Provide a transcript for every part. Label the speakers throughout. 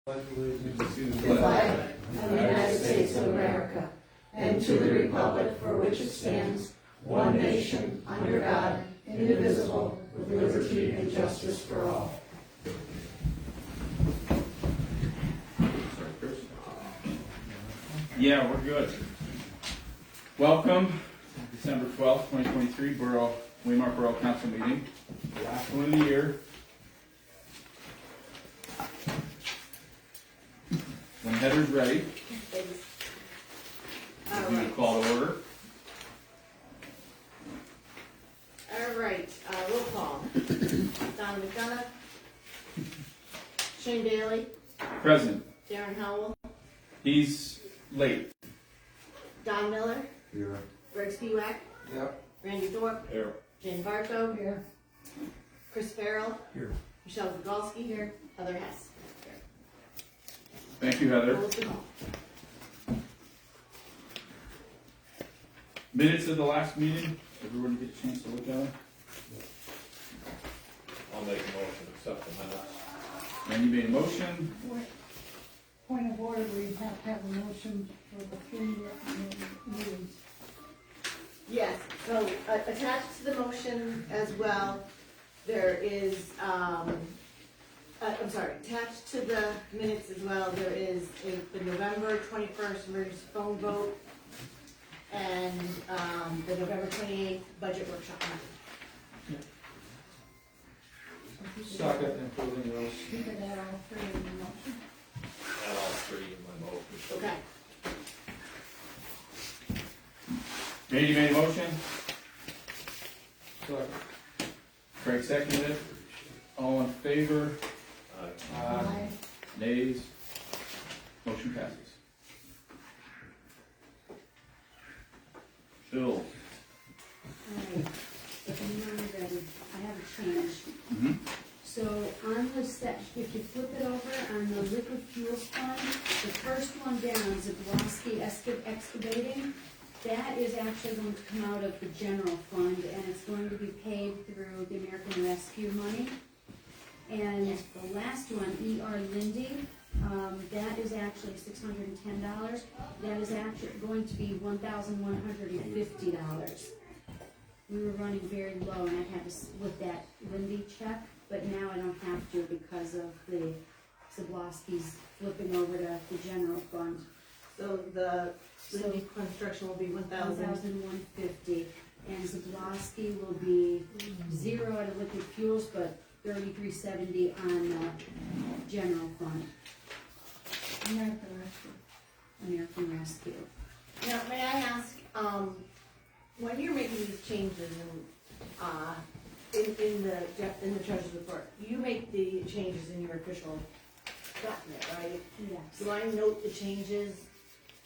Speaker 1: To the flag of the United States of America and to the republic for which it stands, one nation, under God, indivisible, with liberty and justice for all.
Speaker 2: Yeah, we're good. Welcome, December 12th, 2023, Waymart Borough Council meeting. Last one of the year. When Heather's ready, we will call to order.
Speaker 3: All right, roll call. Don McDonough. Shane Bailey.
Speaker 2: Present.
Speaker 3: Darren Howell.
Speaker 2: He's late.
Speaker 3: Don Miller.
Speaker 1: Here.
Speaker 3: Greg Spiewak.
Speaker 1: Yep.
Speaker 3: Randy Thorpe.
Speaker 2: Here.
Speaker 3: Jane Barco.
Speaker 1: Here.
Speaker 3: Chris Farrell.
Speaker 1: Here.
Speaker 3: Michelle Zagorski here. Heather Hess.
Speaker 2: Thank you, Heather.
Speaker 3: Roll call.
Speaker 2: Minutes of the last meeting. Everyone get a chance to look at them.
Speaker 4: I'll make a motion to accept the minutes.
Speaker 2: Randy made a motion.
Speaker 5: Point of order, we have to have a motion for the 3 meetings.
Speaker 3: Yes, so attached to the motion as well, there is, attached to the minutes as well, there is the November 21st emergency phone vote and the November 28th budget workshop meeting.
Speaker 1: Second, including those.
Speaker 5: You could add all 3 in the motion.
Speaker 4: Add all three in my motion.
Speaker 3: Okay.
Speaker 2: Randy made a motion.
Speaker 1: Second.
Speaker 2: Craig seconded it. All in favor?
Speaker 5: Aye.
Speaker 2: Nays? Motion passes. Bill.
Speaker 6: Alright, if you're ready, I have a change.
Speaker 2: Mm-hmm.
Speaker 6: So on the set, if you flip it over on the liquid fuels fund, the first one down, Zagorski Excavating, that is actually going to come out of the general fund, and it's going to be paid through the American Rescue money. And the last one, E.R. Lindy, that is actually $610. That is actually going to be $1,150. We were running very low, and I had to split that Lindy check, but now I don't have to because of the Zablowski's flipping over to the general fund.
Speaker 3: So the Lindy construction will be 1,000.
Speaker 6: $1,150, and Zablowski will be 0 out of liquid fuels, but $33.70 on general fund,
Speaker 5: American Rescue.
Speaker 6: American Rescue.
Speaker 3: Now, may I ask, when you're making these changes in the treasurer's report, you make the changes in your official document, right?
Speaker 6: Yes.
Speaker 3: Do I note the changes,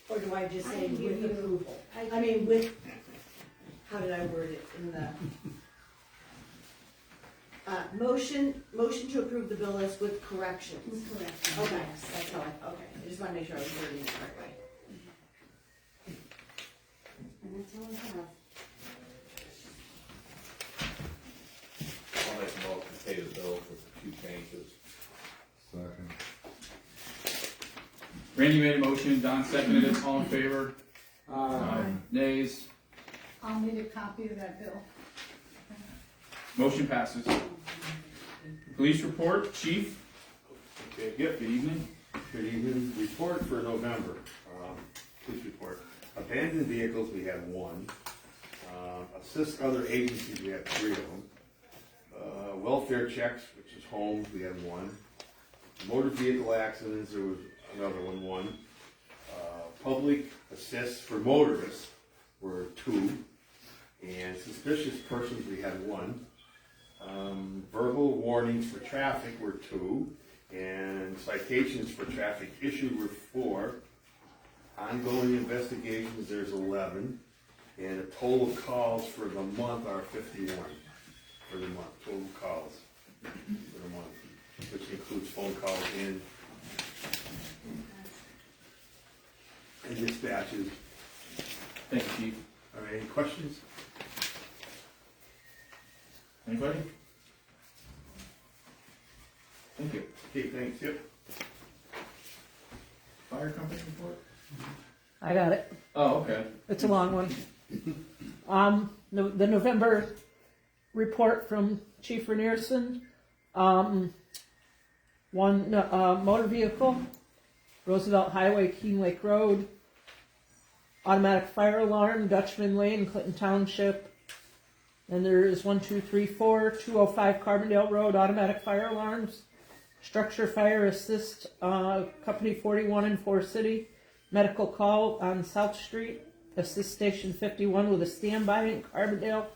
Speaker 3: or do I just
Speaker 6: I
Speaker 3: say
Speaker 6: can give
Speaker 3: with
Speaker 6: you-
Speaker 3: approval?
Speaker 6: I
Speaker 3: I mean, with, how did I word it in the? Motion to approve the bill list with corrections.
Speaker 6: Correct.
Speaker 3: Okay,
Speaker 6: Yes.
Speaker 3: that's all, okay, I just wanna make sure I was wording it the right way.
Speaker 6: And that's all I have.
Speaker 4: I'll make a motion to pay the bills with a few changes.
Speaker 1: Second.
Speaker 2: Randy made a motion, Don seconded it, all in favor?
Speaker 1: Aye.
Speaker 2: Nays?
Speaker 5: I'll need a copy of that bill.
Speaker 2: Motion passes. Police report, chief?
Speaker 7: Okay,
Speaker 2: Good evening.
Speaker 7: good evening. Report for November, police report. Abandoned vehicles, we had 1. Assist other agencies, we had 3 of them. Welfare checks, which is homes, we had 1. Motor vehicle accidents, there was another 1. Public assists for motorists were 2. And suspicious persons, we had 1. Verbal warnings for traffic were 2, and citations for traffic issued were 4. Ongoing investigations, there's 11, and the total calls for the month are 51 for the month, total calls for the month, which includes phone calls and dispatches.
Speaker 2: Thank you, chief.
Speaker 7: All right, any questions?
Speaker 2: Anybody? Thank you.
Speaker 7: Okay, thanks, yep.
Speaker 2: fire company report?
Speaker 1: I got it.
Speaker 2: Oh, okay.
Speaker 1: It's a long one. The November report from Chief Renierson. One motor vehicle, Roosevelt Highway, Keene Lake Road. Automatic fire alarm, Dutchman Lane, Clinton Township. And there is 1, 2, 3, 4, 205 Carbondale Road, automatic fire alarms. Structure fire assist, company 41 in Forest City. Medical call on South Street, assist station 51 with a standby in Carbondale.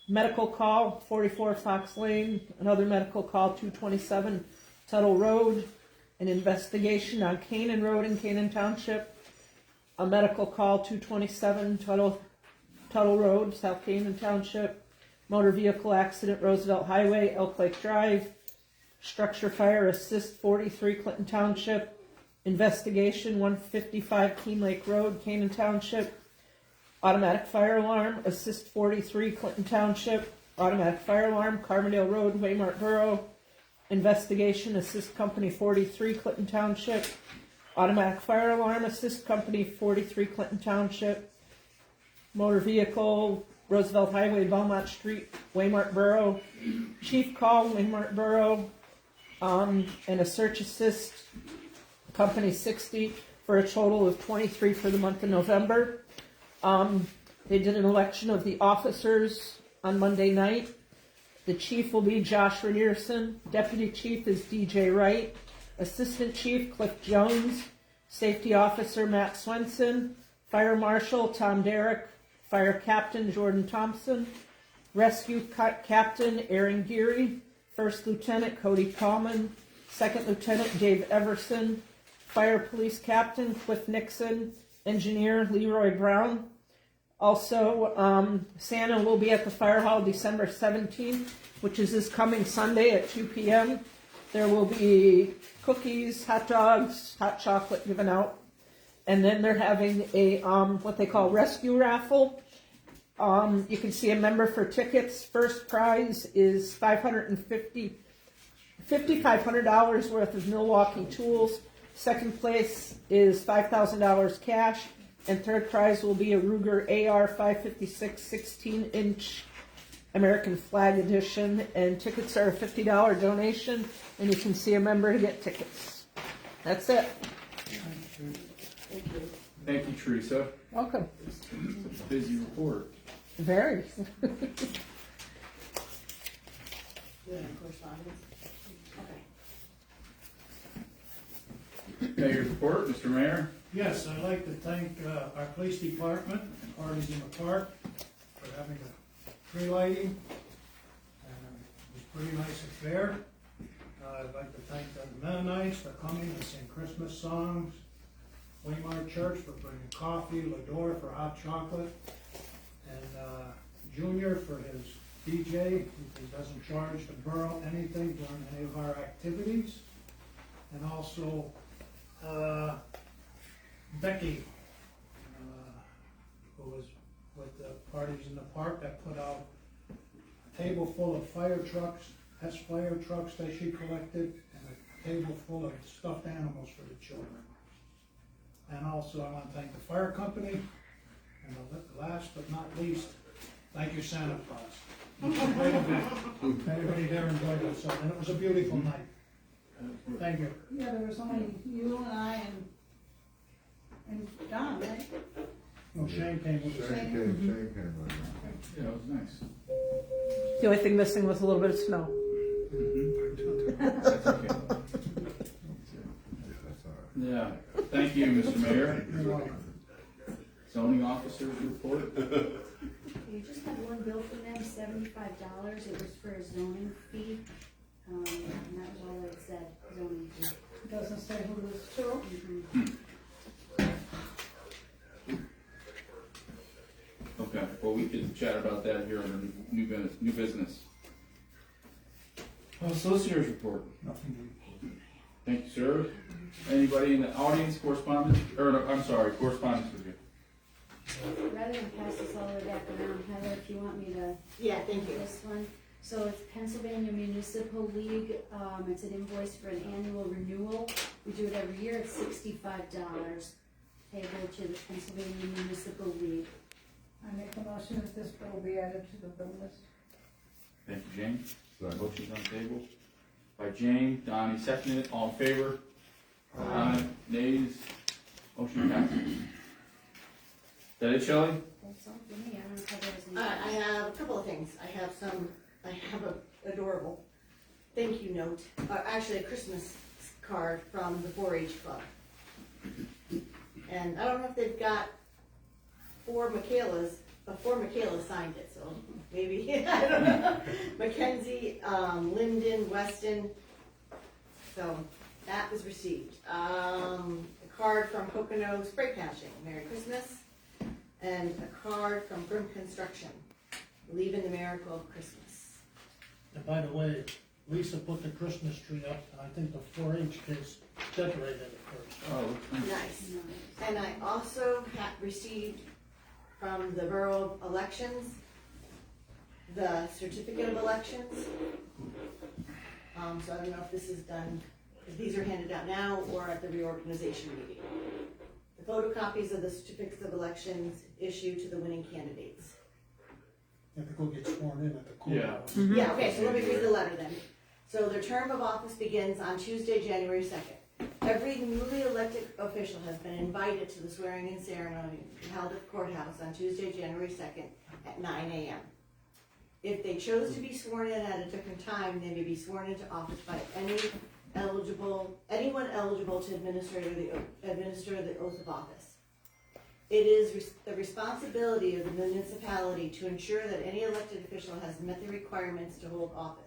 Speaker 1: Medical call 44 Fox Lane, another medical call 227 Tuttle Road. An investigation on Canaan Road in Canaan Township. A medical call 227 Tuttle Road, South Canaan Township. Motor vehicle accident, Roosevelt Highway, Elk Lake Drive. Structure fire assist 43 Clinton Township. Investigation 155 Keene Lake Road, Canaan Township. Automatic fire alarm, assist 43 Clinton Township. Automatic fire alarm, Carbondale Road, Waymart Borough. Investigation, assist company 43 Clinton Township. Automatic fire alarm, assist company 43 Clinton Township. Motor vehicle, Roosevelt Highway, Belmont Street, Waymart Borough. Chief call, Waymart Borough. And a search assist, company 60, for a total of 23 for the month of November. They did an election of the officers on Monday night. The chief will be Josh Renierson. Deputy chief is DJ Wright. Assistant chief Cliff Jones. Safety officer Matt Swenson. Fire marshal Tom Derrick. Fire captain Jordan Thompson. Rescue captain Aaron Geary. First lieutenant Cody Coleman. Second lieutenant Dave Everson. Fire police captain Cliff Nixon. Engineer Leroy Brown. Also, Santa will be at the fire hall December 17th, which is this coming Sunday at 2 p.m. There will be cookies, hot dogs, hot chocolate given out. And then they're having a, what they call rescue raffle. You can see a member for tickets. First prize is $500 worth of Milwaukee tools. Second place is $5,000 cash. And third prize will be a Ruger AR 556 16-inch American flag edition. And tickets are a $50 donation. And you can see a member to get tickets. That's it.
Speaker 2: Thank you, Teresa.
Speaker 1: Welcome.
Speaker 2: It's a busy report.
Speaker 1: Very.
Speaker 3: Correspondence? Okay.
Speaker 2: Mayor's report, Mr. Mayor.
Speaker 8: Yes, I'd like to thank our police department, Parties in the Park, for having a tree lighting. It was a pretty nice affair. I'd like to thank the Mennonites for coming and sing Christmas songs. Waymart Church for bringing coffee, Lador for hot chocolate, and Junior for his DJ. He doesn't charge the borough anything during any of our activities. And also Becky, who was with the Parties in the Park, that put out a table full of fire trucks, fire trucks that she collected, and a table full of stuffed animals for the children. And also I want to thank the fire company, and last but not least, thank you Santa Claus. Everybody there enjoyed themselves, and it was a beautiful night. Thank you.
Speaker 5: Yeah, there was only you and I and Don, right?
Speaker 8: No, Shane came with us.
Speaker 5: Shane.
Speaker 2: Yeah, it was nice.
Speaker 1: The only thing missing was a little bit of snow.
Speaker 2: That's okay. Yeah, thank you, Mr. Mayor.
Speaker 8: You're welcome.
Speaker 2: Zoning officers report.
Speaker 6: You just had one bill from them, $75. It was for a zoning fee. And that was all it said, zoning fee.
Speaker 5: It doesn't say who it was to.
Speaker 2: Okay, well, we can chat about that here under new business. Solicitor's report.
Speaker 8: Nothing.
Speaker 2: Thank you, sir. Anybody in the audience correspondence, or no, I'm sorry, correspondence review?
Speaker 6: Rather than pass this all the way back around, Heather, if you want me to,
Speaker 3: Yeah, thank you.
Speaker 6: this one. So it's Pennsylvania Municipal League, it's an invoice for an annual renewal. We do it every year, it's $65 payable to the Pennsylvania Municipal League.
Speaker 5: I make a motion that this bill be added to the bill list.
Speaker 2: Thank you, Jane. Motion's on the table. By Jane, Donnie seconded it, all in favor? Aye. Nays? Motion passes. Is that it, Shelley?
Speaker 6: That's all for me, I don't know if others need.
Speaker 3: I have a couple of things. I have a adorable thank you note, actually a Christmas card from the 4-H Club. And I don't know if they've got four Michaelas, but four Michaelas signed it, so maybe, I don't know. Mackenzie, Lyndon, Weston, so that was received. A card from Pocono Spray Patching, Merry Christmas. And a card from Brim Construction, Believe in the Miracle of Christmas.
Speaker 8: And by the way, Lisa put the Christmas tree up, and I think the 4-H kids decorated it first.
Speaker 2: Oh, looks nice.
Speaker 3: Nice. And I also received from the Borough Elections, the certificate of elections. So I don't know if this is done, if these are handed out now or at the reorganization meeting. The photocopies of the certificates of elections issued to the winning candidates.
Speaker 8: You have to go get sworn in at the courthouse.
Speaker 3: Yeah, okay, so let me read the letter then. So their term of office begins on Tuesday, January 2nd. Every newly elected official has been invited to the swearing-in ceremony held at the courthouse on Tuesday, January 2nd at 9 a.m. If they chose to be sworn in at a different time, they may be sworn into office by anyone eligible to administer the oath of office. It is the responsibility of the municipality to ensure that any elected official has met the requirements to hold office.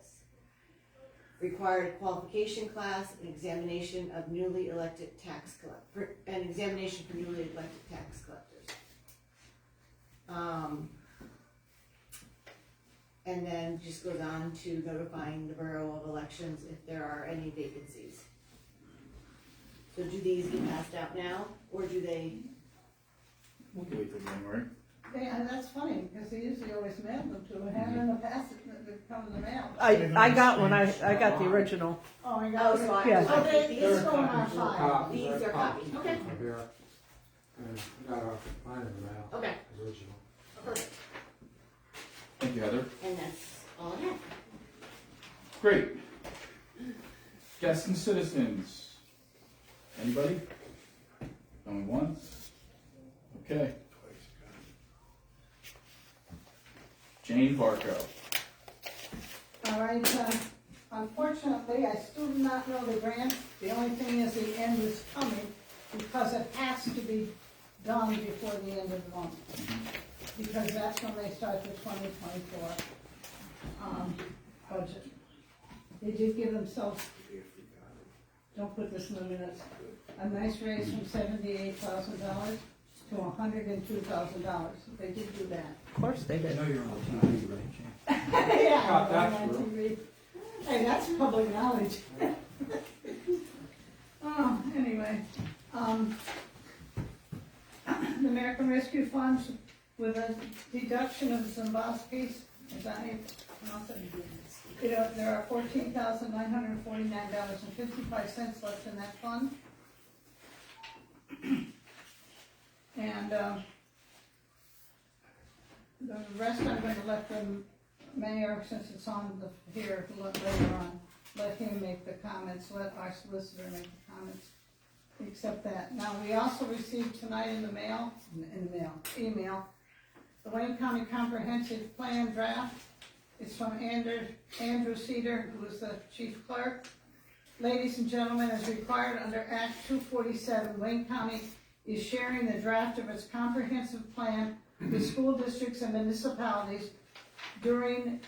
Speaker 3: Required qualification class, an examination for newly elected tax collectors. And then just goes on to notifying the Borough of Elections if there are any vacancies. So do these get passed out now, or do they?
Speaker 2: We'll wait till January.
Speaker 5: Yeah, and that's funny, because they usually always mail them to, and have in the past, they come in the mail.
Speaker 1: I got one, I got the original.
Speaker 5: Oh, I
Speaker 3: Oh,
Speaker 5: got
Speaker 3: so
Speaker 5: it.
Speaker 3: I,
Speaker 1: Yeah.
Speaker 3: oh,
Speaker 5: These
Speaker 3: these
Speaker 5: go in our file.
Speaker 3: These are copies, okay,
Speaker 9: Here, and got mine in the mail,
Speaker 3: okay,
Speaker 9: original.
Speaker 3: perfect,
Speaker 2: Thank you, Heather.
Speaker 3: and that's all I have.
Speaker 2: Great. Guests and citizens. Anybody? Going once? Okay. Jane Barco.
Speaker 5: All right, unfortunately, I still do not know the grant. The only thing is the end is coming, because it has to be done before the end of the month. Because that's when they start the 2024 budget. They did give themselves, don't put this in the minutes, a nice raise from $78,000 to $102,000. They did do that.
Speaker 1: Of course they did.
Speaker 9: you're on TV, right,
Speaker 5: Yeah,
Speaker 9: that's
Speaker 5: on
Speaker 9: true.
Speaker 5: TV. Hey, that's public knowledge. Oh, anyway, the American Rescue Funds with a deduction of the Zimboski's, is that it? You know, there are $14,949.55 left in that fund. And, the rest I'm going to let the mayor, since it's on the, here, later on, let him make the comments, let our solicitor make the comments, except that. Now, we also received tonight in the email, the Wayne County Comprehensive Plan draft. It's from Andrew Cedar, who is the chief clerk. Ladies and gentlemen, as required under Act 247, Wayne County is sharing the draft of its comprehensive plan with school districts and municipalities during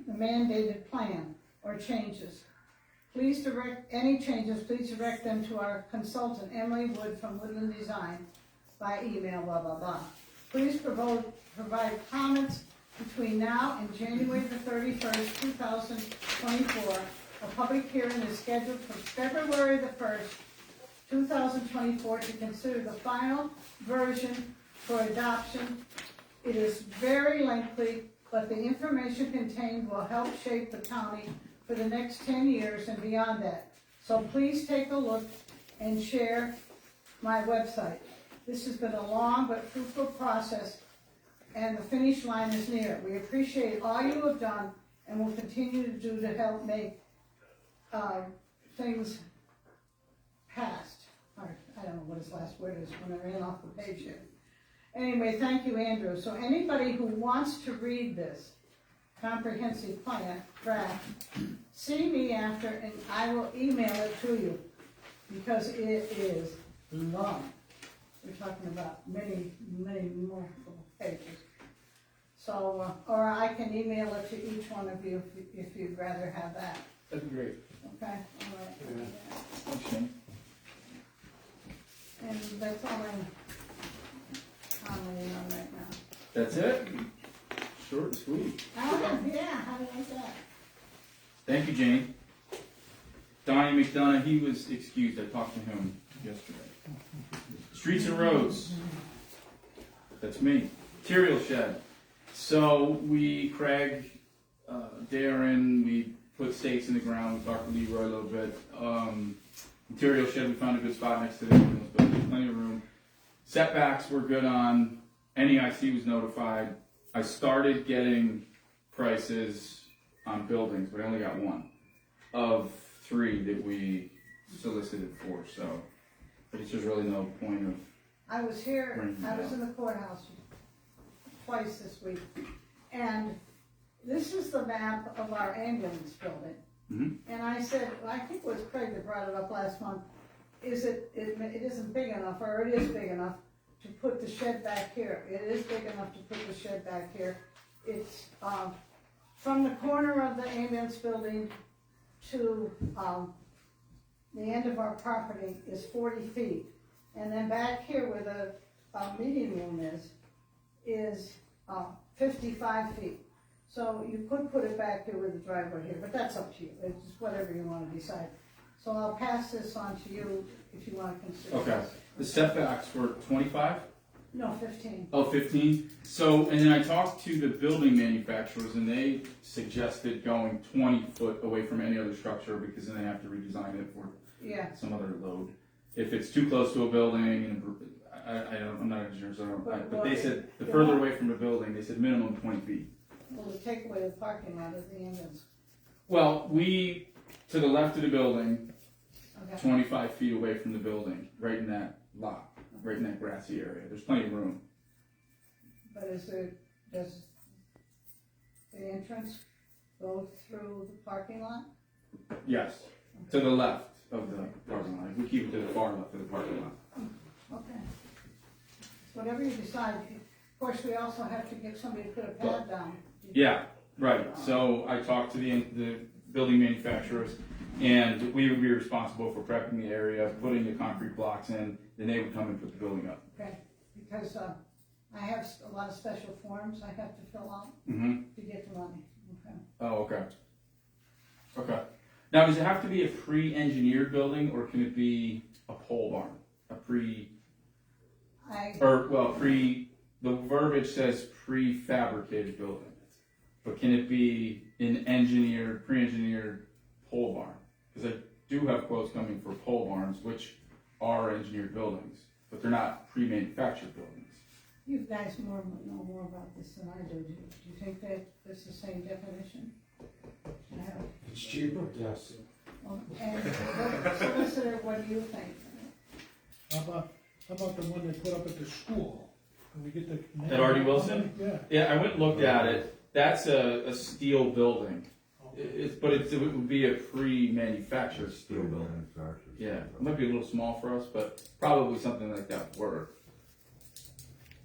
Speaker 5: the mandated plan or changes. Please direct any changes, please direct them to our consultant, Emily Wood from Woodland Design, by email, blah, blah, blah. Please provide comments between now and January the 31st, 2024. A public hearing is scheduled for February the 1st, 2024 to consider the final version for adoption. It is very lengthy, but the information contained will help shape the county for the next 10 years and beyond that. So please take a look and share my website. This has been a long but fruitful process, and the finish line is near. We appreciate all you have done and will continue to do to help make things past. I don't know what his last word is when I ran off the page here. Anyway, thank you, Andrew. So anybody who wants to read this comprehensive plan draft, see me after and I will email it to you, because it is long. We're talking about many, many multiple pages. So, or I can email it to each one of you if you'd rather have that.
Speaker 2: That'd be great.
Speaker 5: Okay? All right.
Speaker 2: Thanks, Shane.
Speaker 5: And that's all I'm commenting on right now.
Speaker 2: That's it? Short and sweet.
Speaker 5: Oh, yeah, how do you like that?
Speaker 2: Thank you, Jane. Donnie McDonough, he was excused. I talked to him yesterday. Streets and roads. That's me. Material shed. So Craig, Darren, we put stakes in the ground. We talked to Leroy a little bit. Material shed, we found a good spot next to the ambulance building. Plenty of room. Setbacks were good on. NEIC was notified. I started getting prices on buildings, but I only got one of 3 that we solicited for, so I guess there's really no point of.
Speaker 5: I was here, I was in the courthouse twice this week, and this is the map of our ambulance building.
Speaker 2: Mm-hmm.
Speaker 5: And I said, well, I think it was Craig that brought it up last month, it isn't big enough, or it is big enough to put the shed back here. It is big enough to put the shed back here. It's, from the corner of the ambulance building to, the end of our property is 40 feet. And then back here where the meeting room is 55 feet. So you could put it back here with the driveway here, but that's up to you. It's just whatever you want to decide. So I'll pass this on to you if you want to consider
Speaker 2: Okay.
Speaker 5: this.
Speaker 2: The setbacks were 25?
Speaker 5: No, 15.
Speaker 2: Oh, 15? So, and then I talked to the building manufacturers and they suggested going 20 foot away from any other structure because then they have to redesign it for
Speaker 5: Yeah.
Speaker 2: some other load. If it's too close to a building, and I'm not an engineer, so I don't, but they said the further away from the building, they said minimum 20 feet.
Speaker 5: Well, to take away the parking lot of the ambulance.
Speaker 2: Well, to the left of the building,
Speaker 5: Okay.
Speaker 2: 25 feet away from the building, right in that lot, right in that grassy area. There's plenty of room.
Speaker 5: But does the entrance go through the parking lot?
Speaker 2: Yes, to the left of the parking lot. We keep it to the far left of the parking lot.
Speaker 5: Okay. Whatever you decide. Of course, we also have to get somebody to put a pad down.
Speaker 2: Yeah, right. So I talked to the building manufacturers, and we would be responsible for prepping the area, putting the concrete blocks in, then they would come and put the building up.
Speaker 5: Okay, because I have a lot of special forms I have to fill out
Speaker 2: Mm-hmm.
Speaker 5: to get the money. Okay.
Speaker 2: Oh, okay. Okay. Now, does it have to be a pre-engineered building, or can it be a pole barn? The verbiage says prefabricated building, but can it be an pre-engineered pole barn? Because I do have quotes coming for pole barns, which are engineered buildings, but they're not pre-manufactured buildings.
Speaker 5: You guys know more about this than I do. Do you think that it's the same definition?
Speaker 9: It's cheaper, yes.
Speaker 5: And solicitor, what do you think?
Speaker 8: How about the one they put up at the school? Can we get the?
Speaker 2: At R.D. Wilson?
Speaker 8: Yeah.
Speaker 2: Yeah, I went and looked at it. That's a steel building. It would be a pre-manufactured steel building. Yeah, it might be a little small for us, but probably something like that would work.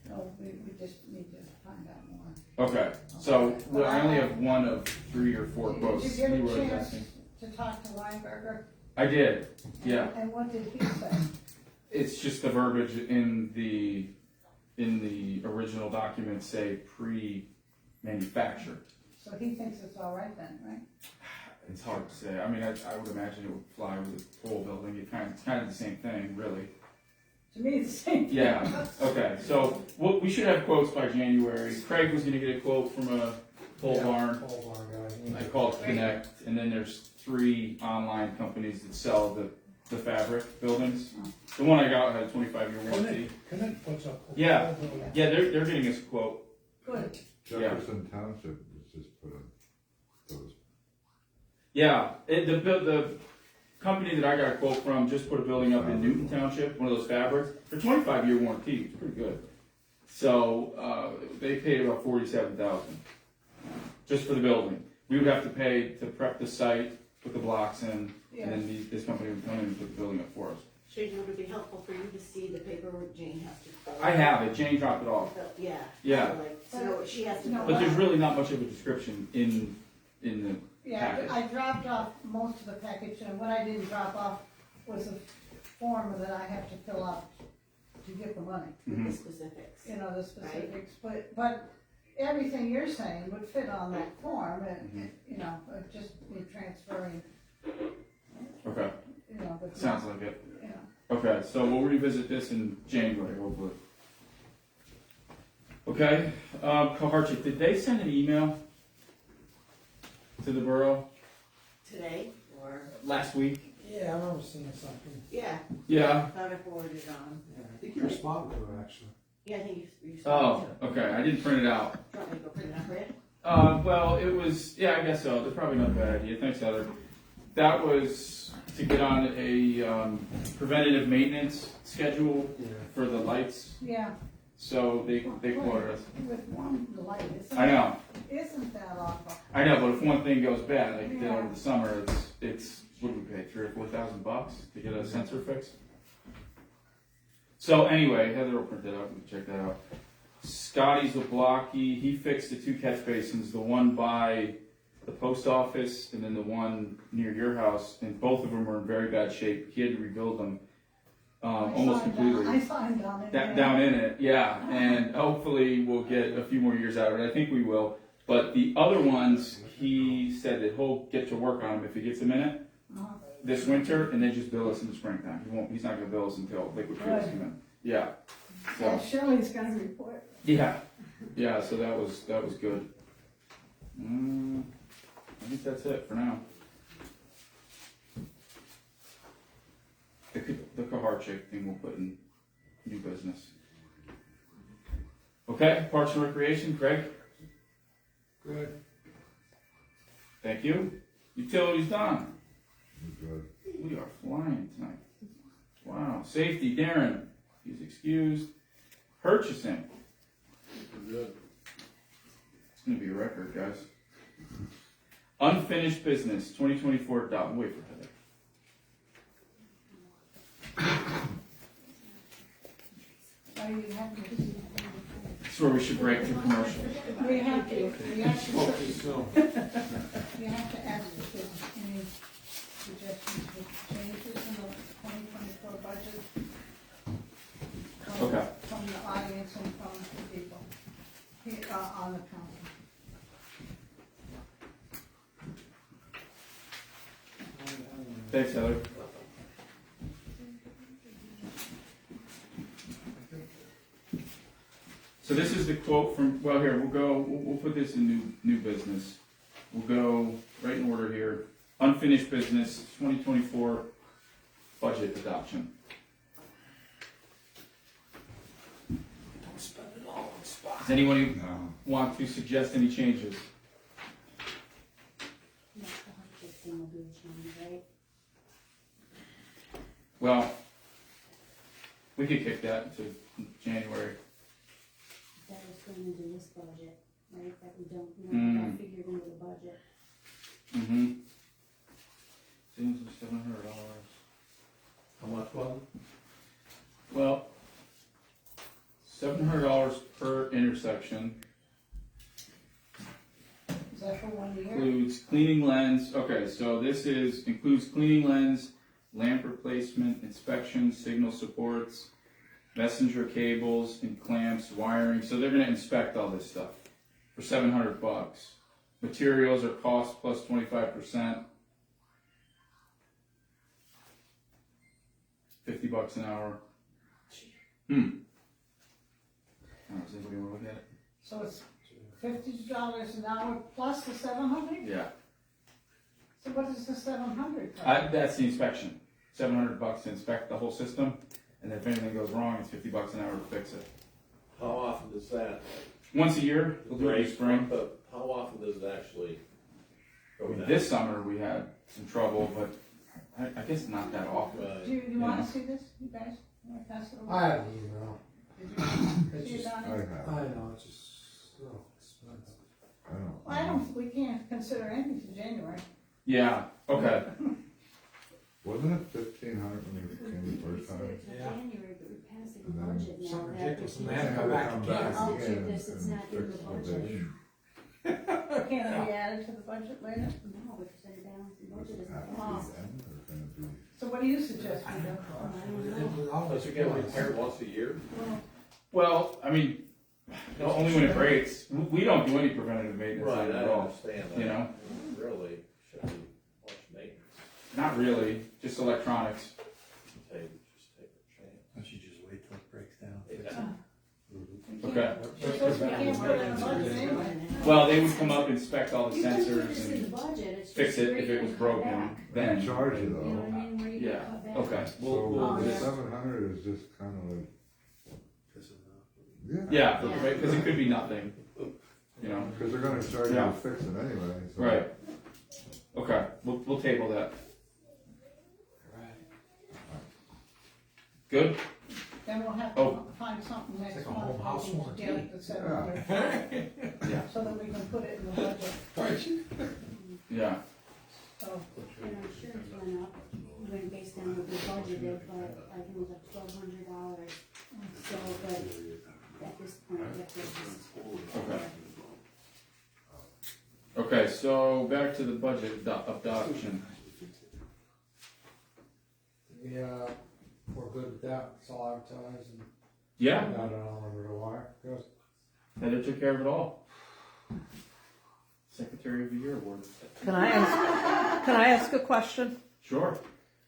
Speaker 5: No, we just need to find out more.
Speaker 2: Okay, so I only have one of 3 or 4 quotes.
Speaker 5: Did you get
Speaker 2: Leroy's
Speaker 5: a chance
Speaker 2: asking.
Speaker 5: to talk to Weinberger?
Speaker 2: I did, yeah.
Speaker 5: And what did he say?
Speaker 2: It's just the verbiage in the original document say pre-manufactured.
Speaker 5: So he thinks it's all right then, right?
Speaker 2: It's hard to say. I mean, I would imagine it would fly with a pole building. It's kind of the same thing, really.
Speaker 5: To me, it's the same thing.
Speaker 2: Yeah. Okay. So we should have quotes by January. Craig was going to get a quote from a pole barn.
Speaker 9: Pole barn guy.
Speaker 2: I called Connect, and then there's 3 online companies that sell the fabric buildings. The one I got had a 25-year warranty.
Speaker 8: Connect puts up.
Speaker 2: Yeah. Yeah, they're getting us a quote.
Speaker 5: Good.
Speaker 10: Jefferson Township was just put in those.
Speaker 2: Yeah, the company that I got a quote from just put a building up in Newton Township, one of those fabrics. For 25-year warranty, it's pretty good. So they paid about $47,000 just for the building. We would have to pay to prep the site, put the blocks in, and then this company would come in and put the building up for us.
Speaker 3: Shane, would it be helpful for you to see the paperwork Jane has to fill?
Speaker 2: I have it. Jane dropped it off.
Speaker 3: Yeah.
Speaker 2: Yeah.
Speaker 3: So, like, so she has to.
Speaker 2: But there's really not much of a description in the
Speaker 5: Yeah,
Speaker 2: package.
Speaker 5: I dropped off most of the package, and what I didn't drop off was a form that I have to fill out to get the money,
Speaker 3: The specifics.
Speaker 5: you know, the specifics, but everything you're saying would fit on that form, and, you know, it'd just be transferring,
Speaker 2: Okay,
Speaker 5: you know, the.
Speaker 2: sounds like it.
Speaker 5: You know.
Speaker 2: Okay, so we'll revisit this in January, hopefully. Okay, Koharchik, did they send an email to the borough
Speaker 3: Today, or,
Speaker 2: last week?
Speaker 9: Yeah, I remember seeing something.
Speaker 3: yeah,
Speaker 2: Yeah.
Speaker 3: thought I forwarded it on.
Speaker 9: Yeah, I think you responded to it, actually.
Speaker 3: Yeah, I think you
Speaker 2: Oh,
Speaker 3: saw it.
Speaker 2: okay, I didn't print it out.
Speaker 3: Do you want me to go print it out for you?
Speaker 2: Well, it was, yeah, I guess so. That's probably not a bad idea. Thanks, Heather. That was to get on a preventative maintenance schedule
Speaker 9: Yeah.
Speaker 2: for the lights.
Speaker 5: Yeah.
Speaker 2: So they quoted us.
Speaker 5: With one light,
Speaker 2: I know,
Speaker 5: isn't that awful?
Speaker 2: I know, but if one thing goes bad, like
Speaker 5: Yeah.
Speaker 2: over the summer, it's what do we pay, $3,000 or $4,000 to get a sensor fixed? So anyway, Heather will print that out. We can check that out. Scotty Zablocki, he fixed the 2 catch basins, the one by the post office and then the one near your house, and both of them were in very bad shape. He had to rebuild them almost completely.
Speaker 5: I saw him down in there.
Speaker 2: Down in it, yeah, and hopefully we'll get a few more years out of it. I think we will. But the other ones, he said that he'll get to work on them if he gets a minute this winter, and then just bill us in the springtime. He's not going to bill us until liquid fuels come in. Yeah.
Speaker 5: Yeah,
Speaker 2: So
Speaker 5: Shirley's gonna report.
Speaker 2: yeah. So that was good. I think that's it for now. The Koharchik thing we'll put in new business. Okay, Parks and Recreation, Craig?
Speaker 9: Good.
Speaker 2: Thank you. Utilities done.
Speaker 10: Good.
Speaker 2: We are flying tonight. Wow. Safety, Darren. He's excused. Purchasing.
Speaker 4: Good.
Speaker 2: It's gonna be a record, guys. Unfinished business, 2024 dot. Wait for Heather.
Speaker 5: Oh, you have to,
Speaker 2: That's where we should break to commercial.
Speaker 5: we have to, we have to,
Speaker 9: So,
Speaker 5: you have to ask if there's any suggestions for changes in the 2024 budget.
Speaker 2: Okay.
Speaker 5: From the audience and from the people here, on the council.
Speaker 2: Thanks, Heather. So this is the quote from, well, here, we'll put this in new business. We'll go right in order here. Unfinished business, 2024 budget adoption.
Speaker 9: don't spend it all on spot.
Speaker 2: Does anyone
Speaker 10: No.
Speaker 2: want to suggest any changes?
Speaker 6: Yeah, the 115 will be a change, right?
Speaker 2: Well, we could kick that to January.
Speaker 6: That was going into this budget, right, that we don't have that figured into the budget.
Speaker 2: Mm-hmm. Seems like $700.
Speaker 4: How much was
Speaker 2: Well, $700 per intersection
Speaker 5: Is that for 1 year?
Speaker 2: includes cleaning lens. Okay, so this includes cleaning lens, lamp replacement, inspection, signal supports, messenger cables and clamps, wiring. So they're going to inspect all this stuff for $700. Materials are cost plus 25%. $50 an hour. Does anybody want to look at it?
Speaker 5: So it's $50 an hour plus the 700?
Speaker 2: Yeah,
Speaker 5: So what is the 700?
Speaker 2: that's the inspection, $700 to inspect the whole system, and if anything goes wrong, it's $50 an hour to fix it.
Speaker 4: How often does that?
Speaker 2: Once a year, we'll do it in the spring.
Speaker 4: But how often does it actually go down?
Speaker 2: This summer, we had some trouble, but I guess not that often.
Speaker 4: Right.
Speaker 5: Do you wanna see this, you guys? You wanna pass it over?
Speaker 9: I have an email. It's
Speaker 5: See it,
Speaker 9: just,
Speaker 5: Donnie?
Speaker 10: I
Speaker 9: I
Speaker 10: have,
Speaker 9: know, it's just so expensive.
Speaker 10: I don't.
Speaker 5: We can't consider anything to January.
Speaker 2: Yeah, okay,
Speaker 10: Wasn't it 1,500 when you came the first time?
Speaker 6: It's
Speaker 9: Yeah.
Speaker 6: January, but we're passing
Speaker 10: And
Speaker 6: the
Speaker 10: then
Speaker 6: budget now.
Speaker 9: Something
Speaker 6: that
Speaker 9: ridiculous, and
Speaker 6: we
Speaker 9: they have to
Speaker 6: can't-
Speaker 9: go back again.
Speaker 6: I'll check
Speaker 10: again
Speaker 6: this, it's
Speaker 10: and
Speaker 6: not in the
Speaker 10: fix
Speaker 6: budget.
Speaker 10: it.
Speaker 5: Can it be added to the budget later?
Speaker 6: No, because the balance in
Speaker 10: Was
Speaker 6: budget
Speaker 10: it
Speaker 6: is
Speaker 10: have to
Speaker 6: not.
Speaker 10: be then, or can it be?
Speaker 5: So what do you suggest we do?
Speaker 4: Does it get repaired once a year?
Speaker 2: well, I mean, only when it breaks, we don't do any preventative maintenance on
Speaker 4: Right,
Speaker 2: it
Speaker 4: I
Speaker 2: at all,
Speaker 4: understand that.
Speaker 2: you know?
Speaker 4: Really, shouldn't be much maintenance.
Speaker 2: Not really, just electronics.
Speaker 4: Just take a chance.
Speaker 11: Why don't you just wait till it breaks down?
Speaker 4: Yeah.
Speaker 2: Okay,
Speaker 5: Because we can't put it in the budget anyway.
Speaker 2: well, they would come up, inspect all the
Speaker 6: You can put this
Speaker 2: sensors
Speaker 6: in the
Speaker 2: and
Speaker 6: budget, it's just.
Speaker 2: fix it
Speaker 6: where
Speaker 2: if
Speaker 6: you
Speaker 2: it was
Speaker 6: can cut
Speaker 2: broken,
Speaker 6: back.
Speaker 2: then,
Speaker 10: Charge you
Speaker 6: You know what I
Speaker 10: though.
Speaker 6: mean, where you
Speaker 2: yeah,
Speaker 6: can cut back.
Speaker 2: okay,
Speaker 10: So
Speaker 2: we'll
Speaker 10: the
Speaker 2: just,
Speaker 10: 700 is just kind of like,
Speaker 2: yeah,
Speaker 6: Yeah.
Speaker 2: because it could be nothing, you know?
Speaker 10: because they're gonna charge you
Speaker 2: Yeah.
Speaker 10: to fix it anyway, so.
Speaker 2: Right. Okay, we'll table that. Good?
Speaker 5: Then we'll have
Speaker 2: Oh.
Speaker 5: to find something next
Speaker 9: It's like a
Speaker 5: month.
Speaker 9: home house
Speaker 5: to
Speaker 9: warranty.
Speaker 5: get the 700,
Speaker 2: Yeah.
Speaker 5: so that we can put it in the budget.
Speaker 2: Yeah,
Speaker 5: So,
Speaker 6: And our insurance went up, went based on what we budgeted, but I think it was like $1,200. So, but at this point, we have to just.
Speaker 2: okay. Okay, so back to the budget adoption.
Speaker 9: Yeah, we're good with that, it's all advertised and.
Speaker 2: Yeah,
Speaker 9: Got it all over the wire, good.
Speaker 2: Heather took care of it all. Secretary of the Year award.
Speaker 12: Can I ask a question
Speaker 2: Sure.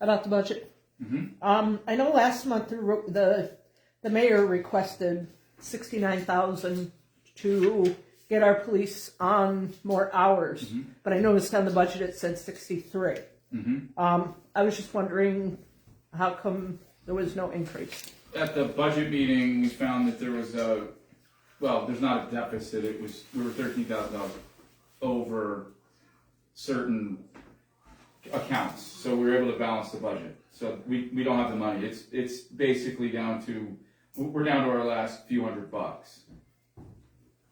Speaker 12: about the budget?
Speaker 2: Mm-hmm.
Speaker 12: I know last month the mayor requested 69,000 to get our police on more hours,
Speaker 2: Mhm.
Speaker 12: but I noticed on the budget it said 63.
Speaker 2: Mm-hmm.
Speaker 12: I was just wondering how come there was no increase?
Speaker 2: At the budget meeting, we found that there was there's not a deficit, we were $13,000 over certain accounts, so we were able to balance the budget. So we don't have the money, it's basically we're down to our last few $100.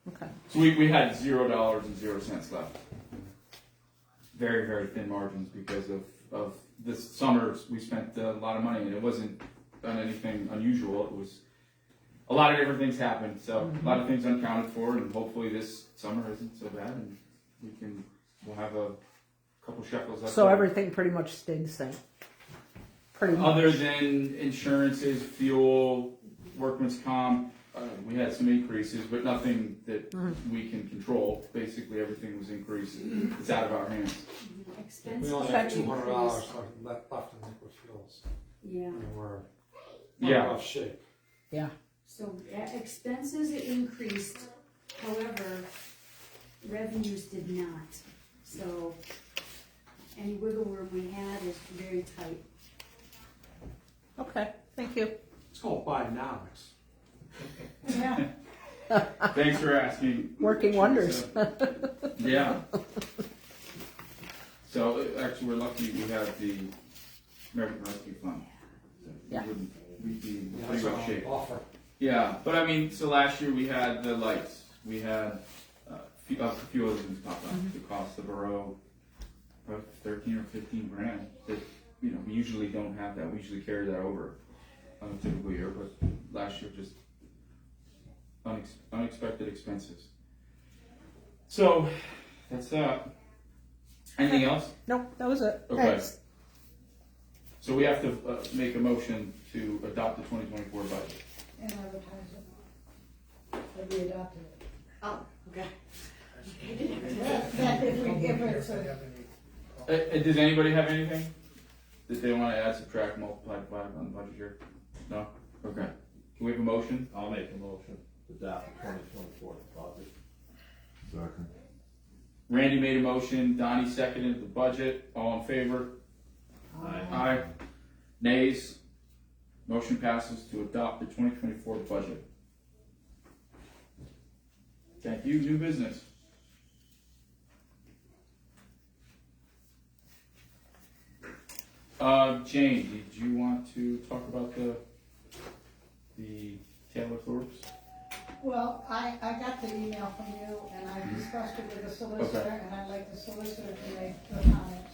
Speaker 12: Okay.
Speaker 2: So we had $0.00 left. Very, very thin margins because of this summer, we spent a lot of money and it wasn't on anything unusual. It was a lot of different things happened, so a lot of things unaccounted for, and hopefully this summer isn't so bad and we'll have a couple shekels left.
Speaker 12: So everything pretty much stayed the same? Pretty much.
Speaker 2: Other than insurances, fuel, workman's comp, we had some increases, but nothing that we can control. Basically, everything was increased. It's out of our hands.
Speaker 6: Expenses
Speaker 9: We only have
Speaker 6: increased.
Speaker 9: $200 left in liquid fuels,
Speaker 6: Yeah,
Speaker 9: and we're
Speaker 2: Yeah.
Speaker 9: in rough shape.
Speaker 6: so expenses increased, however, revenues did not. So any wiggle room we had is very tight.
Speaker 12: Okay, thank you.
Speaker 9: It's called Bidenomics.
Speaker 5: yeah,
Speaker 2: Thanks for asking.
Speaker 12: Working wonders.
Speaker 2: Yeah. So actually, we're lucky we have the American Rescue Fund. So
Speaker 12: Yeah.
Speaker 2: We'd be in
Speaker 9: Yeah,
Speaker 2: pretty
Speaker 9: that's
Speaker 2: rough
Speaker 9: all
Speaker 2: shape.
Speaker 9: offer.
Speaker 2: Yeah, but I mean, so last year we had the lights. We had a few other things pop up. The cost of the borough, about 13 or 15 grand. That we usually don't have that. We usually carry that over on a typical year, but last year just unexpected expenses. So that's that. Anything else?
Speaker 12: Nope, that was it.
Speaker 2: Okay.
Speaker 12: Thanks.
Speaker 2: So we have to make a motion to adopt the 2024 budget.
Speaker 5: and advertise it. That we adopted it.
Speaker 3: Oh, okay.
Speaker 5: That if it's a,
Speaker 2: Does anybody have anything that they want to add, subtract, multiply, divide on the budget here? No? Okay. Can we have a motion?
Speaker 4: I'll make a motion to adopt the 2024 budget.
Speaker 10: Second.
Speaker 2: Randy made a motion, Donnie seconded the budget, all in favor? Aye. Nays? Motion passes to adopt the 2024 budget. Thank you, new business. Jane, did you want to talk about the Taylor Thorpe's?
Speaker 5: Well, I got the email from you, and I discussed it with the solicitor, and I'd like the solicitor to make the comments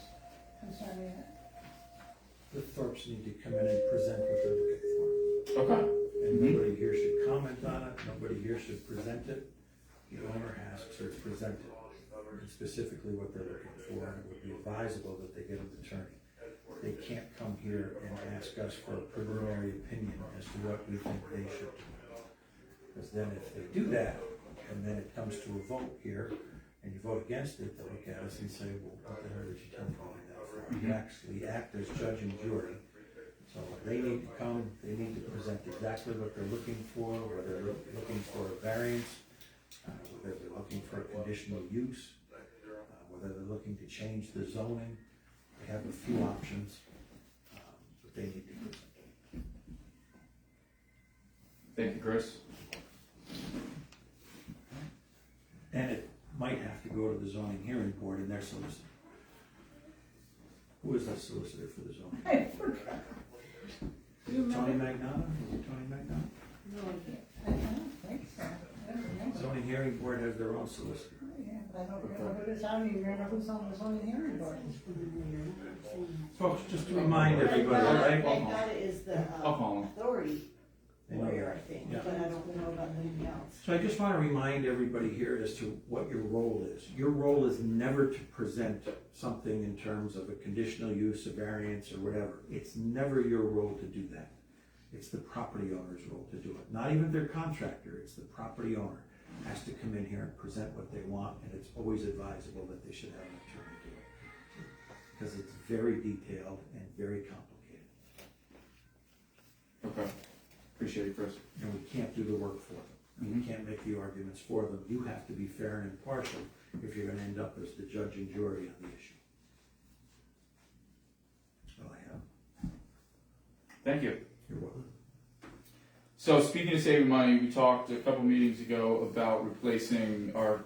Speaker 5: concerning it.
Speaker 11: The Thorpes need to come in and present what they're looking
Speaker 2: Okay.
Speaker 11: for. And nobody here should comment on it, nobody here should present it. The owner has to present it, and specifically what they're looking for, and it would be advisable that they get an attorney. They can't come here and ask us for a preliminary opinion as to what we think they should do. Because then if they do that, and then it comes to a vote here, and you vote against it, they'll look at us and say, well, what the hell did you tell me that for? You actually act as judge and jury. So they need to come, they need to present exactly what they're looking for, whether they're looking for a variance, whether they're looking for a conditional use, whether they're looking to change the zoning. They have a few options, but they need to present.
Speaker 2: Thank you, Chris.
Speaker 11: And it might have to go to the zoning hearing board and their solicitor. Who is the solicitor for the zoning?
Speaker 5: I forgot.
Speaker 11: Is it Tony Magnata? Is it Tony Magnata?
Speaker 5: No, I don't think so. I don't remember.
Speaker 11: Zoning hearing board has their own solicitor.
Speaker 5: Yeah, but I don't remember who it is. I don't even remember who's on the zoning hearing board.
Speaker 11: Folks, just to remind everybody, right?
Speaker 3: Magnata is the
Speaker 2: I'll call him.
Speaker 3: authority lawyer, I think,
Speaker 11: Yeah.
Speaker 3: but I don't know about anything else.
Speaker 11: So I just want to remind everybody here as to what your role is. Your role is never to present something in terms of a conditional use, a variance, or whatever. It's never your role to do that. It's the property owner's role to do it. Not even their contractor, it's the property owner has to come in here and present what they want, and it's always advisable that they should have an attorney do it. Because it's very detailed and very complicated.
Speaker 2: Okay. Appreciate it, Chris.
Speaker 11: And we can't do the work for them. And we can't make the arguments for them. You have to be fair and impartial if you're gonna end up as the judge and jury on the issue. That's all I have.
Speaker 2: Thank you.
Speaker 11: You're welcome.
Speaker 2: So speaking of saving money, we talked a couple meetings ago about replacing our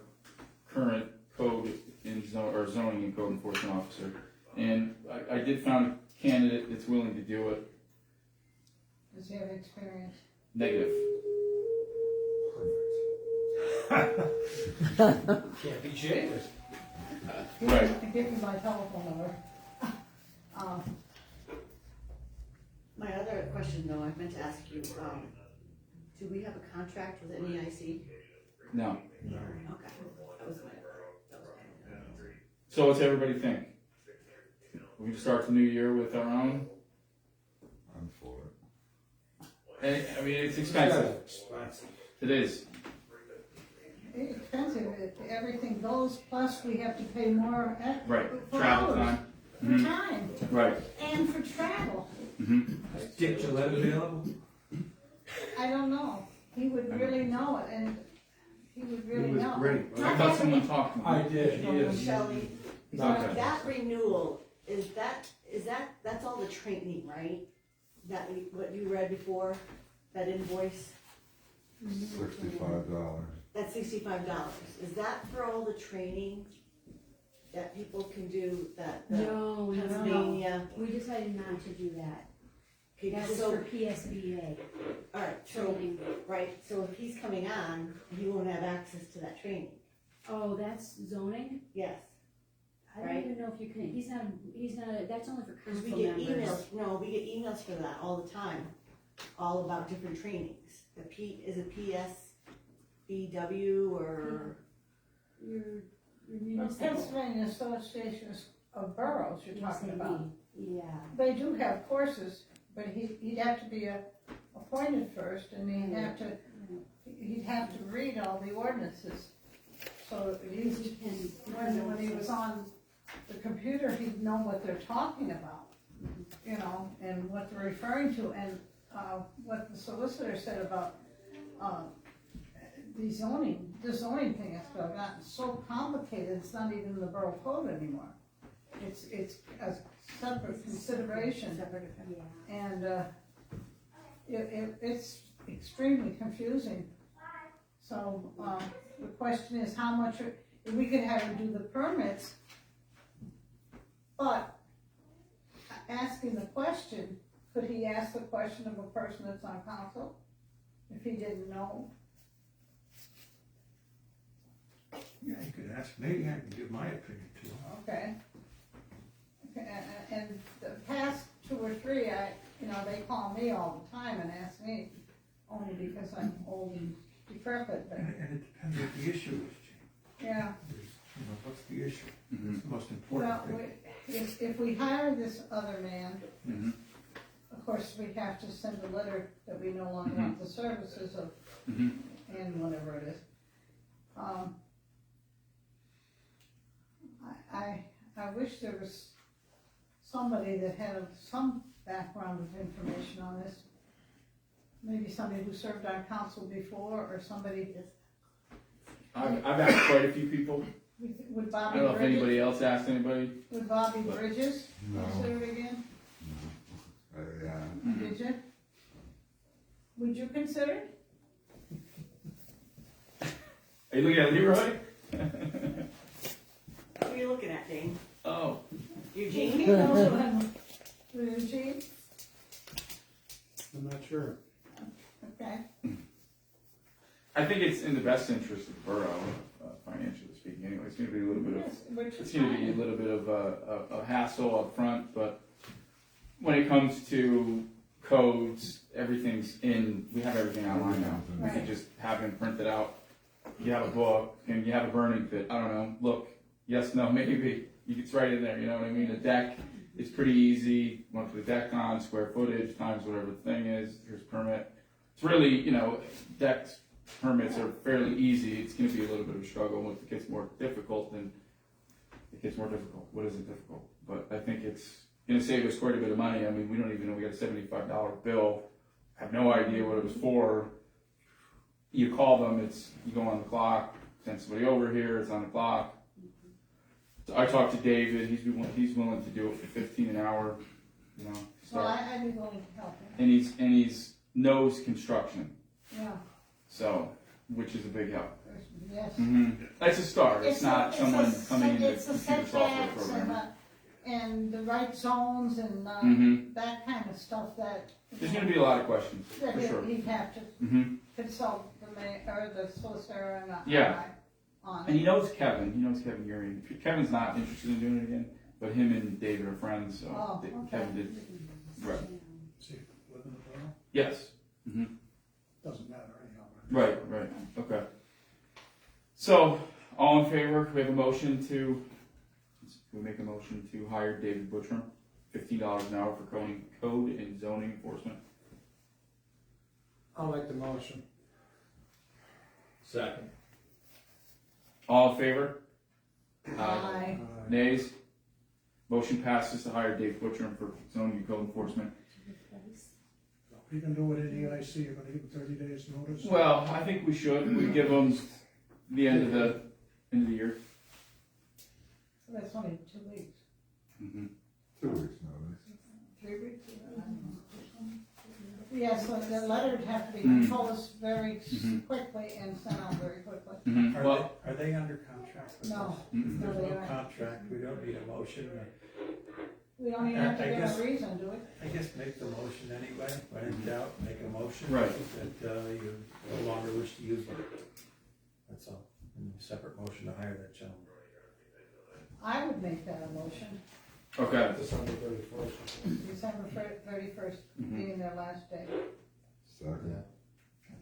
Speaker 2: current code in zoning and code enforcement officer. And I did find a candidate that's willing to do it.
Speaker 5: Does he have experience?
Speaker 2: Negative.
Speaker 11: Can't be changed.
Speaker 2: Right.
Speaker 5: I can give you my telephone number.
Speaker 3: My other question though, I meant to ask you, do we have a contract with NEIC?
Speaker 2: No.
Speaker 11: No.
Speaker 3: Okay, that was my.
Speaker 2: So what's everybody think? We can start the new year with our own?
Speaker 10: I'm for it.
Speaker 2: And, I mean, it's expensive. It is.
Speaker 5: It's expensive, everything goes, plus we have to pay more
Speaker 2: Right.
Speaker 5: for
Speaker 2: Travel
Speaker 5: hours,
Speaker 2: time.
Speaker 5: for
Speaker 2: Mhm.
Speaker 5: time,
Speaker 2: Right.
Speaker 5: and for travel.
Speaker 11: Dick Gillette available?
Speaker 5: I don't know, he would really know it, and he would really
Speaker 11: He was
Speaker 5: know.
Speaker 11: great.
Speaker 2: I thought someone talked to me.
Speaker 11: did, he is.
Speaker 3: Shelley,
Speaker 2: Okay.
Speaker 3: that renewal, that's all the training, right? That, what you read before, that invoice,
Speaker 10: $65.
Speaker 3: that's $65. Is that for all the training that people can do, that the
Speaker 6: No,
Speaker 3: Pennsylvania?
Speaker 6: we decided not to do that.
Speaker 3: Okay,
Speaker 6: That was
Speaker 3: so,
Speaker 6: for PSBA
Speaker 3: alright, so,
Speaker 6: training.
Speaker 3: right, so if he's coming on, he won't have access to that training,
Speaker 6: Oh, that's zoning?
Speaker 3: yes.
Speaker 6: I don't
Speaker 3: Right.
Speaker 6: even know if you can, he's not, that's only for
Speaker 3: Cause we
Speaker 6: council
Speaker 3: get
Speaker 6: members.
Speaker 3: emails, no, we get emails for that all the time, all about different trainings. Is it PSBW or?
Speaker 6: Your
Speaker 5: The
Speaker 6: municipal.
Speaker 5: Pennsylvania Association of Boroughs you're talking about,
Speaker 6: Yeah,
Speaker 5: they do have courses, but he'd have to be appointed first, and he'd have to read all the ordinances. So when he was on the computer, he'd know what they're talking about, you know, and what they're referring to, and what the solicitor said about the zoning thing has gotten so complicated, it's not even in the borough code anymore. It's a separate consideration,
Speaker 3: Yeah.
Speaker 5: and, it's extremely confusing. So, the question is how much, if we could have him do the permits, but asking the question, could he ask the question of a person that's on council? If he didn't know?
Speaker 11: Yeah, you could ask me, I can give my opinion too.
Speaker 5: Okay. Okay, and the past 2 or 3, they call me all the time and ask me, only because I'm old and decrepit, but,
Speaker 11: And it depends what the issue is, Jane.
Speaker 5: yeah.
Speaker 11: What's the issue?
Speaker 2: Mhm.
Speaker 11: It's the most important
Speaker 5: Well,
Speaker 11: thing.
Speaker 5: if we hire this other man,
Speaker 2: Mhm.
Speaker 5: of course, we have to send a letter that we no longer want the services of,
Speaker 2: Mhm.
Speaker 5: and whatever it is. I wish there was somebody that had some background of information on this. Maybe somebody who served on council before, or somebody,
Speaker 2: I've asked quite a few people.
Speaker 5: would
Speaker 2: I
Speaker 5: Bobby
Speaker 2: don't know if anybody
Speaker 5: Bridges,
Speaker 2: else asked anybody.
Speaker 5: would Bobby Bridges
Speaker 10: No.
Speaker 5: consider it again?
Speaker 10: Yeah.
Speaker 5: Did you? Would you consider it?
Speaker 2: Are you looking at Leroy?
Speaker 3: What are you looking at, Jane?
Speaker 2: Oh,
Speaker 3: Eugene?
Speaker 5: He knows what I'm, Eugene?
Speaker 9: I'm not sure.
Speaker 5: Okay,
Speaker 2: I think it's in the best interest of the borough, financially speaking. Anyway, it's going to be a little bit of
Speaker 5: yes, which
Speaker 2: it's
Speaker 5: is
Speaker 2: going to be a
Speaker 5: fine.
Speaker 2: little bit of a hassle up front, but when it comes to codes, everything's in. We have everything online now. We can
Speaker 5: Right.
Speaker 2: just have him print it out. You have a book and you have a burning pit. I don't know. Look, yes, no, maybe. It's right in there. You know what I mean? A deck. It's pretty easy. Want to put a deck on, square footage times whatever the thing is. Here's permit. It's really, decks permits are fairly easy. It's going to be a little bit of a struggle. When it gets more difficult, then it gets more difficult. What is it difficult? But I think it's going to save us quite a bit of money. I mean, we don't even know. We got a $75 bill. Have no idea what it was for. You call them. You go on the clock. Send somebody over here. It's on the clock. So I talked to David. He's willing to do it for $15 an hour.
Speaker 5: Well,
Speaker 2: Start.
Speaker 5: I'd be willing to help him,
Speaker 2: And he's knows construction.
Speaker 5: yeah,
Speaker 2: So, which is a big help.
Speaker 5: yes.
Speaker 2: That's a start. It's not someone coming into
Speaker 5: It's the
Speaker 2: computer software
Speaker 5: setbacks
Speaker 2: program.
Speaker 5: and the right zones and,
Speaker 2: Mhm.
Speaker 5: that kind of stuff that.
Speaker 2: There's going to be a lot of questions
Speaker 5: That
Speaker 2: for sure.
Speaker 5: he'd have to
Speaker 2: hmm
Speaker 5: consult the mayor, or the solicitor and,
Speaker 2: Yeah.
Speaker 5: on
Speaker 2: And
Speaker 5: it.
Speaker 2: he knows Kevin. He knows Kevin Urian. Kevin's not interested in doing it again, but him and David are friends. So
Speaker 5: Oh, okay.
Speaker 2: Kevin did. Right.
Speaker 8: See, live in the borough,
Speaker 2: Yes. hmm
Speaker 8: doesn't matter anyhow.
Speaker 2: Right. Okay. So, all in favor? We have a motion to. We make a motion to hire David Butchram, $15 an hour for code and zoning enforcement.
Speaker 9: I'll make the motion.
Speaker 4: Second.
Speaker 2: All in favor?
Speaker 5: Aye.
Speaker 2: Nays? Motion passes to hire Dave Butchram for zoning and code enforcement.
Speaker 8: You can do it at EIC, you're gonna give them 30 days notice.
Speaker 2: Well, I think we should. We give them the end of the year.
Speaker 5: So that's only 2 weeks,
Speaker 10: 2 weeks notice.
Speaker 5: 3 weeks, I don't know. Yes, so the letter would have to be
Speaker 2: Mm.
Speaker 5: composed very
Speaker 2: Mhm.
Speaker 5: quickly and sent out very quickly.
Speaker 2: Well,
Speaker 11: Are they under contract with
Speaker 5: No.
Speaker 11: us?
Speaker 2: mm-mm.
Speaker 11: There's
Speaker 5: No, they
Speaker 11: no
Speaker 5: aren't.
Speaker 11: contract, we don't need a motion.
Speaker 5: We don't even have to
Speaker 11: I
Speaker 5: give
Speaker 11: guess-
Speaker 5: a reason, do we?
Speaker 11: I guess make the motion anyway, when in doubt, make a motion.
Speaker 2: Right.
Speaker 11: That you no longer wish to use them. That's all, and a separate motion to hire that gentleman.
Speaker 5: I would make that a motion,
Speaker 2: Okay.
Speaker 9: December 31st.
Speaker 5: December 31st
Speaker 2: Mhm.
Speaker 5: being their last day.
Speaker 10: Second.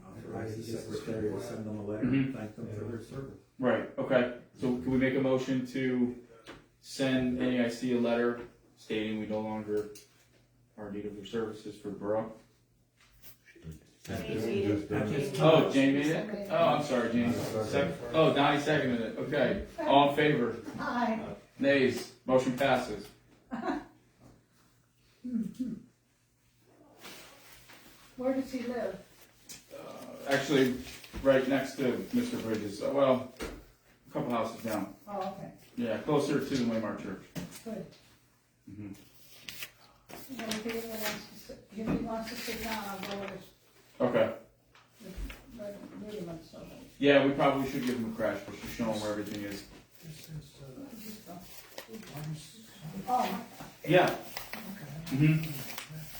Speaker 11: Authorize the secretary to send them a letter,
Speaker 2: Mhm.
Speaker 11: and thank them for their service.
Speaker 2: Right. Okay. So can we make a motion to send NAIC a letter stating we no longer are in need of their services for the borough?
Speaker 10: Just done it.
Speaker 2: Oh, Jane made it? Oh, I'm sorry, Jane. Oh, Donnie seconded it. Okay. All in favor?
Speaker 5: Aye.
Speaker 2: Nays? Motion passes.
Speaker 5: Where does he live?
Speaker 2: actually, right next to Mr. Bridges, well, a couple houses down.
Speaker 5: Oh, okay,
Speaker 2: Yeah, closer to the Waymart Church.
Speaker 5: good.
Speaker 2: Mhm.
Speaker 5: Well, if he wants to sit down, I'll go with his,
Speaker 2: Okay.
Speaker 5: rudiments of it.
Speaker 2: Yeah, we probably should give him a crash course to show him where everything is.
Speaker 8: This is,
Speaker 5: Oh,
Speaker 2: Yeah. Mm-hmm.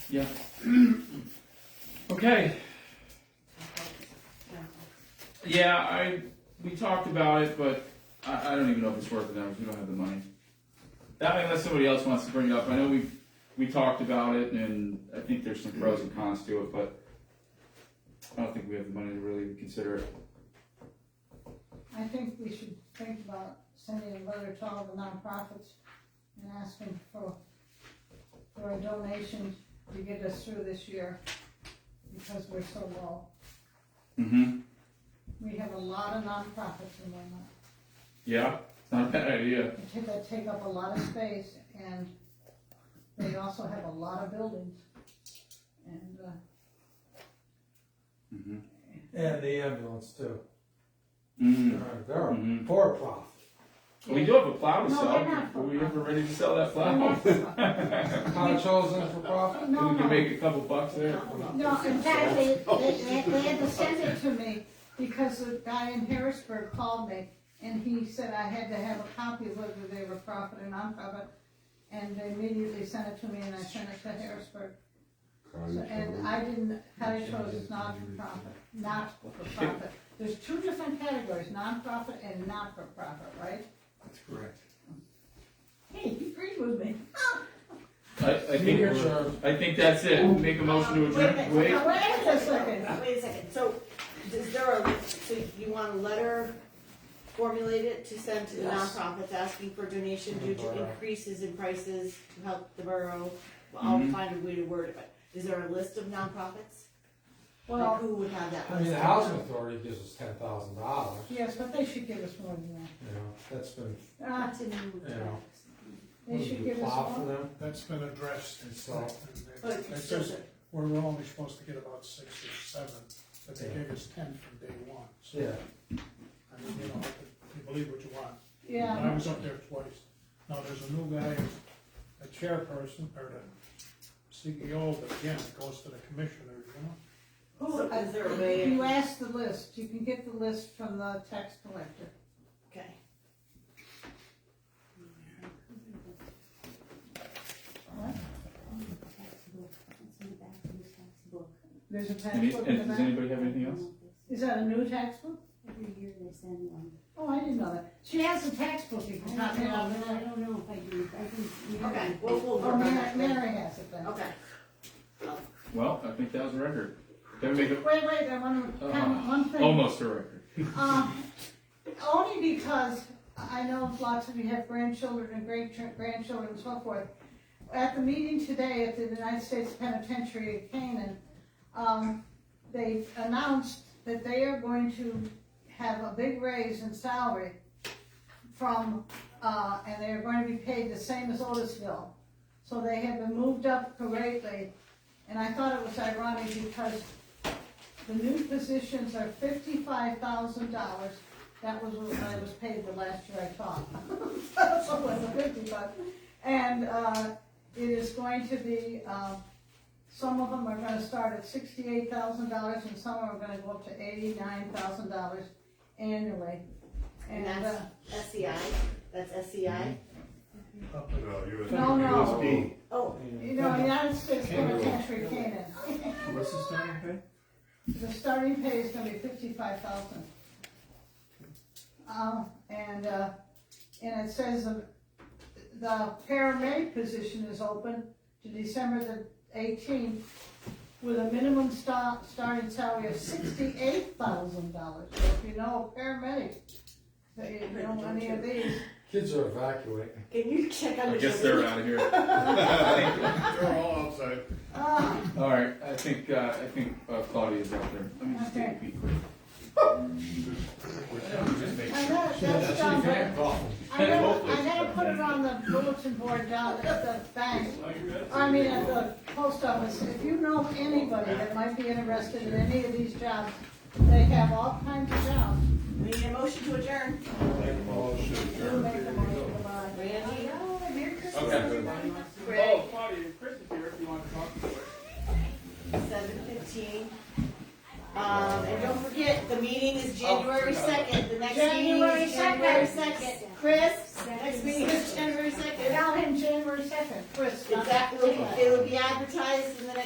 Speaker 2: Yeah. Okay. Yeah, we talked about it, but I don't even know if it's worth it now, because we don't have the money. That unless somebody else wants to bring it up. I know we talked about it, and I think there's some pros and cons to it, but I don't think we have the money to really consider it.
Speaker 5: I think we should think about sending a letter to all the nonprofits and asking for a donation to get us through this year, because we're so low.
Speaker 2: Mm-hmm.
Speaker 5: We have a lot of nonprofits in Waymart.
Speaker 2: Yeah, it's not a bad idea.
Speaker 5: That take up a lot of space, and they also have a lot of buildings. And,
Speaker 2: Mm-hmm.
Speaker 9: And the ambulance too.
Speaker 2: Mm-hmm.
Speaker 9: They're
Speaker 2: Mhm.
Speaker 9: for profit.
Speaker 2: We do have a plow to
Speaker 5: No,
Speaker 2: sell.
Speaker 5: they're not for
Speaker 2: Are we ever
Speaker 5: profit.
Speaker 2: ready to sell that
Speaker 5: they're
Speaker 2: plow?
Speaker 5: not for profit.
Speaker 9: Not chosen for profit?
Speaker 5: No,
Speaker 2: We can
Speaker 5: no.
Speaker 2: make a couple bucks there.
Speaker 5: No, in fact, they had to send it to me because the guy in Harrisburg called me and he said I had to have a copy of whether they were profit or non-profit. And they immediately sent it to me and I sent it to Harrisburg. So, and I didn't, County Shows is not for profit, not for profit. There's two different categories, non-profit and not-for-profit, right?
Speaker 11: That's correct.
Speaker 5: Hey, you agreed with me.
Speaker 2: I think that's it. Make a motion to adjourn. Wait.
Speaker 5: Now, wait a second.
Speaker 3: Wait a second, so, is there so you want a letter formulated to send to the
Speaker 9: Yes.
Speaker 3: nonprofits asking for donation due to increases in prices to help the borough? Well, I'll find a way to word it, but is there a list of nonprofits? Like,
Speaker 5: Well,
Speaker 3: who would have that
Speaker 9: I mean,
Speaker 3: list?
Speaker 9: the housing authority gives us $10,000,
Speaker 5: yes, but they should give us more than
Speaker 9: you know, that's been,
Speaker 5: that.
Speaker 9: Yeah.
Speaker 5: They should give us
Speaker 9: plow for
Speaker 5: more.
Speaker 9: them.
Speaker 8: that's been addressed, and so,
Speaker 3: But
Speaker 8: it
Speaker 3: it's
Speaker 8: says
Speaker 3: just,
Speaker 8: we're only supposed to get about 6 or 7, but they gave us 10 from day one. So,
Speaker 9: Yeah.
Speaker 8: I mean, you know, you believe what you want.
Speaker 5: Yeah.
Speaker 8: I was up there twice. Now, there's a new guy, a chairperson, or the CEO, but again, it goes to the commissioners, you know?
Speaker 3: so is there a way?
Speaker 5: You ask the list, you can get the list from the tax collector.
Speaker 3: Okay.
Speaker 5: What? There's a tax
Speaker 2: Any,
Speaker 5: book in the
Speaker 2: does
Speaker 5: back?
Speaker 2: anybody have anything else?
Speaker 5: Is that a new tax book?
Speaker 6: Every year they send one.
Speaker 5: Oh, I didn't know that. She has a tax book, you
Speaker 6: I
Speaker 5: can
Speaker 6: don't
Speaker 5: copy it
Speaker 6: know,
Speaker 5: out
Speaker 6: I
Speaker 5: there.
Speaker 6: don't know if I do, I think.
Speaker 3: Okay, we'll
Speaker 5: Oh,
Speaker 3: work on that.
Speaker 5: Mary has it then.
Speaker 3: Okay.
Speaker 2: Well, I think that was a record. Then we make a,
Speaker 5: Wait, I want to comment one thing.
Speaker 2: almost a record.
Speaker 5: Only because I know lots of you have grandchildren and great-grandchildren and so forth. At the meeting today at the United States Penitentiary at Canaan, they announced that they are going to have a big raise in salary from, and they are going to be paid the same as Otisville. So they have been moved up greatly, and I thought it was ironic because the new positions are $55,000. That was what I was paid the last year I taught. So it was 55. And it is going to be, some of them are gonna start at $68,000 and some are gonna go up to $89,000 annually.
Speaker 3: And
Speaker 5: And,
Speaker 3: that's SCI? That's SCI?
Speaker 5: no, no,
Speaker 7: USB.
Speaker 3: Oh,
Speaker 5: you know, United States Penitentiary Canaan.
Speaker 11: What's the starting pay?
Speaker 5: The starting pay is gonna be $55,000. And it says the paramedic position is open to December the 18th with a minimum starting salary of $68,000. So if you know a paramedic, you know any of these,
Speaker 9: Kids are evacuating.
Speaker 3: can you check on
Speaker 2: I
Speaker 3: the?
Speaker 2: guess they're out of here.
Speaker 7: They're all outside.
Speaker 2: All right, I think Claudia's out there. Let me just take a
Speaker 5: Okay.
Speaker 2: peek quick.
Speaker 5: that's done, but I gotta put it on the bulletin board down at the bank. I mean, at the post office. If you know anybody that might be interested in any of these jobs, They have all kinds of jobs.
Speaker 3: We need a motion to adjourn.
Speaker 5: You make the motion about it.
Speaker 3: Randy?
Speaker 6: Merry Christmas,
Speaker 2: Okay.
Speaker 6: everybody.
Speaker 3: Greg?
Speaker 2: Claudia, Chris is here if you want to talk to her.
Speaker 3: 7:15. And don't forget, the meeting is January 2nd, the next meeting
Speaker 5: January
Speaker 3: is January
Speaker 5: 2nd.
Speaker 3: 2nd. Chris, next meeting is January 2nd.
Speaker 5: Tell him January 2nd, Chris.
Speaker 3: Exactly, it will be advertised in the next